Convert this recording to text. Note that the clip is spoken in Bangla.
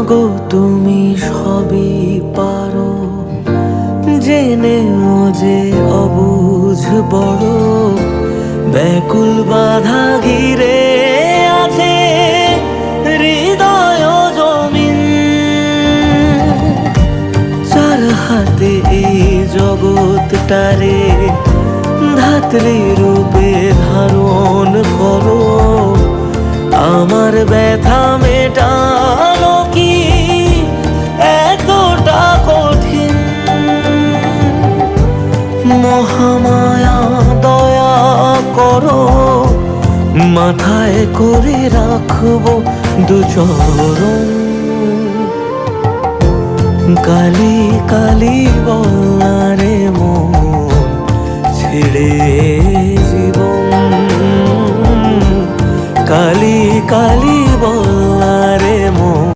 মাগো তুমি সবই পারো, জেনেও যে অবুঝ বড়, ব্যাকুল বাধা ঘিরে আছে হৃদয় জমিন। চার হাতে এই জগৎটারে ধাত্রী রূপে ধারণ করো, আমার ব্যথা মেটানো কি এতটা কঠিন? মহামায়া দয়া করো, মাথায় করে রাখবো দুচরণ। কালি কালি বলারে মন ছেড়ে জীবন, কালি কালি বল